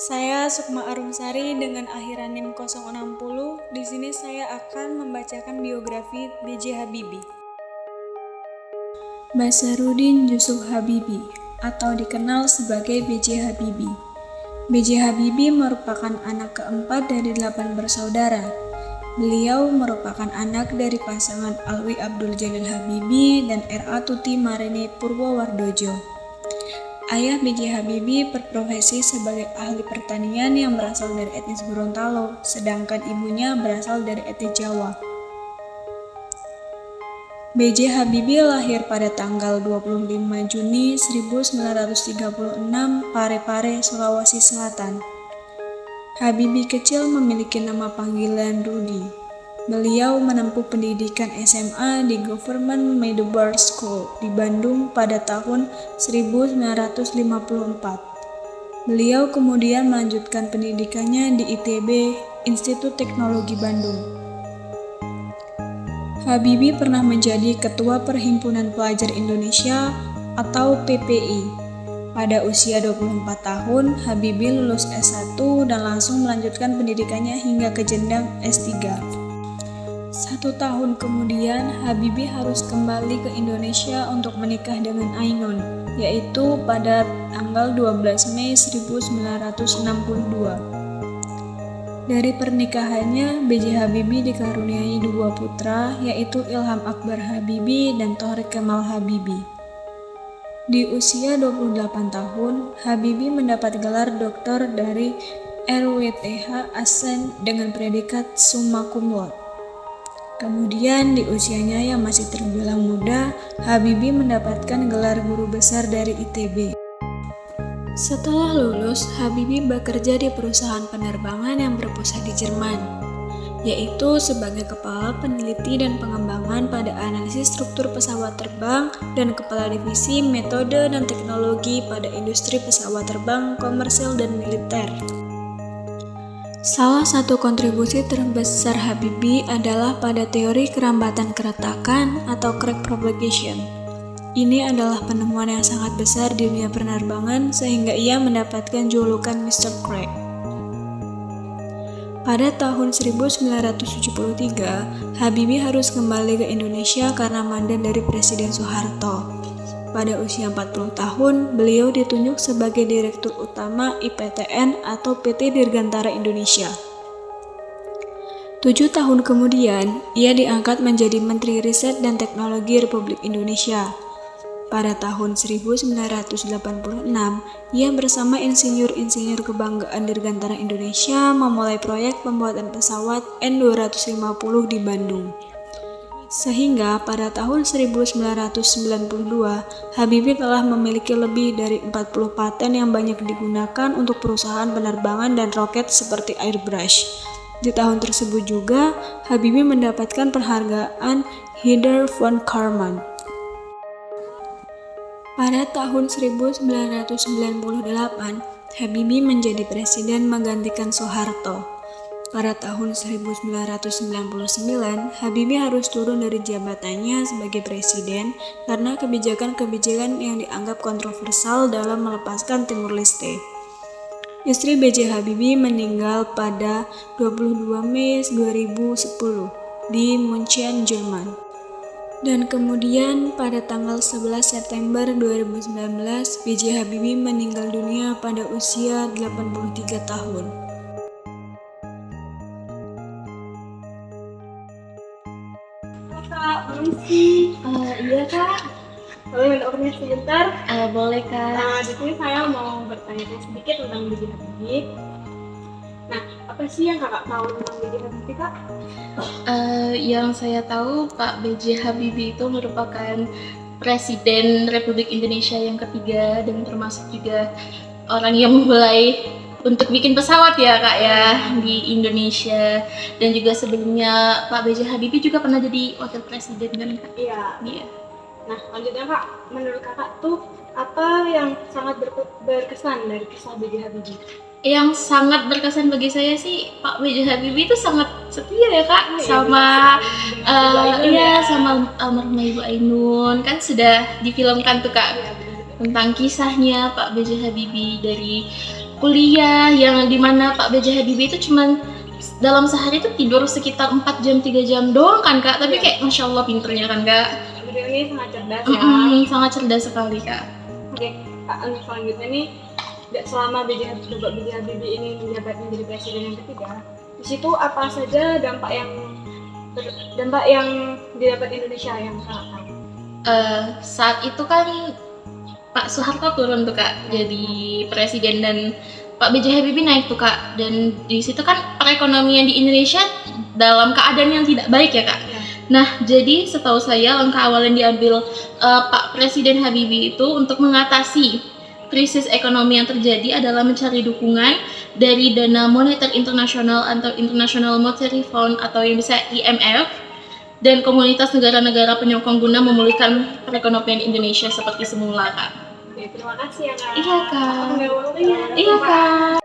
Saya Sukma Arumsari dengan akhiran NIM 060. Di sini saya akan membacakan biografi B.J. Habibie. Basaruddin Yusuf Habibie atau dikenal sebagai B.J. Habibie. B.J. Habibie merupakan anak keempat dari 8 bersaudara. Beliau merupakan anak dari pasangan Alwi Abdul Jalil Habibie dan R.A. Tuti Marini Purwowardojo. Ayah B.J. Habibie berprofesi sebagai ahli pertanian yang berasal dari etnis Gorontalo, sedangkan ibunya berasal dari etnis Jawa. B.J. Habibie lahir pada tanggal 25 Juni 1936, Parepare, Sulawesi Selatan. Habibie kecil memiliki nama panggilan Rudy. Beliau menempuh pendidikan SMA di Government Middleburg School di Bandung pada tahun 1954. Beliau kemudian melanjutkan pendidikannya di ITB, Institut Teknologi Bandung. Habibie pernah menjadi Ketua Perhimpunan Pelajar Indonesia atau PPI. Pada usia 24 tahun, Habibie lulus S1 dan langsung melanjutkan pendidikannya hingga ke jenjang S3. 1 tahun kemudian, Habibie harus kembali ke Indonesia untuk menikah dengan Ainun, yaitu pada tanggal 12 Mei 1962. Dari pernikahannya, B.J. Habibie dikaruniai 2 putra, yaitu Ilham Akbar Habibie dan Thorik Kemal Habibie. Di usia 28 tahun, Habibie mendapat gelar doktor dari RWTH Assen dengan predikat summa cum laude. Kemudian di usianya yang masih terbilang muda, Habibie mendapatkan gelar guru besar dari ITB. Setelah lulus, Habibie bekerja di perusahaan penerbangan yang berpusat di Jerman, yaitu sebagai kepala peneliti dan pengembangan pada analisis struktur pesawat terbang dan kepala divisi metode dan teknologi pada industri pesawat terbang komersil dan militer. Salah satu kontribusi terbesar Habibie adalah pada teori kerambatan keretakan atau crack propagation. Ini adalah penemuan yang sangat besar di dunia penerbangan sehingga ia mendapatkan julukan Mr. Crack. Pada tahun 1973, Habibie harus kembali ke Indonesia karena mandat dari Presiden Soeharto. Pada usia 40 tahun, beliau ditunjuk sebagai Direktur Utama IPTN atau PT Dirgantara Indonesia. 7 tahun kemudian, ia diangkat menjadi Menteri Riset dan Teknologi Republik Indonesia. Pada tahun 1986, ia bersama insinyur-insinyur kebanggaan Dirgantara Indonesia memulai proyek pembuatan pesawat N250 di Bandung. Sehingga pada tahun 1992, Habibie telah memiliki lebih dari 40 paten yang banyak digunakan untuk perusahaan penerbangan dan roket seperti Airbus. Di tahun tersebut juga, Habibie mendapatkan penghargaan Heather von Karman. Pada tahun 1998, Habibie menjadi presiden menggantikan Soeharto. Pada tahun 1999, Habibie harus turun dari jabatannya sebagai presiden karena kebijakan-kebijakan yang dianggap kontroversial dalam melepaskan Timur Leste. Istri B.J. Habibie meninggal pada 22 Mei 2010 di München, Jerman. Dan kemudian pada tanggal 11 September 2019, B.J. Habibie meninggal dunia pada usia 83 tahun. Kak, permisi. Iya kak. Boleh minta permisi sebentar? Boleh kak. Di sini saya mau bertanya sedikit tentang B.J. Habibie. Nah, apa sih yang kakak tahu tentang B.J. Habibie, Kak? Yang saya tahu Pak B.J. Habibie itu merupakan Presiden Republik Indonesia yang ketiga dan termasuk juga orang yang memulai untuk bikin pesawat ya kak ya di Indonesia, dan juga sebelumnya Pak B.J. Habibie juga pernah jadi wakil presiden kan kak? Iya. Iya. Nah, lanjutnya Kak, menurut kakak tuh apa yang sangat berkesan dari kisah B.J. Habibie? Yang sangat berkesan bagi saya sih Pak B.J. Habibie itu sangat setia ya kak, sama almarhumah Ibu Ainun, kan sudah difilmkan tuh kak, Iya, benar-benar. tentang kisahnya Pak B.J. Habibie dari kuliah yang dimana Pak B.J. Habibie itu cuman dalam sehari itu tidur sekitar 4 jam 3 jam doang kan Kak, tapi kayak Masya Allah pinternya kan Kak. Beliau ini sangat cerdas ya. Sangat cerdas sekali Kak. Oke, Kak, untuk selanjutnya nih, selama Bapak B.J. Habibie ini menjabat menjadi presiden yang ketiga, di situ apa saja dampak yang didapat Indonesia yang Kakak tahu? Saat itu kan Pak Soeharto turun tuh Kak jadi presiden dan Pak B.J. Habibie naik tuh Kak, dan di situ kan perekonomian di Indonesia dalam keadaan yang tidak baik ya Kak. Ya. Nah jadi setahu saya langkah awal yang diambil Pak Presiden Habibie itu untuk mengatasi krisis ekonomi yang terjadi adalah mencari dukungan dari Dana Moneter Internasional atau International Monetary Fund atau yang bisa IMF dan komunitas negara-negara penyokong guna memulihkan perekonomian Indonesia seperti semula Kak. Oke, terima kasih ya Kak. Iya Kak. Aku nggak mau ya. Iya Kak.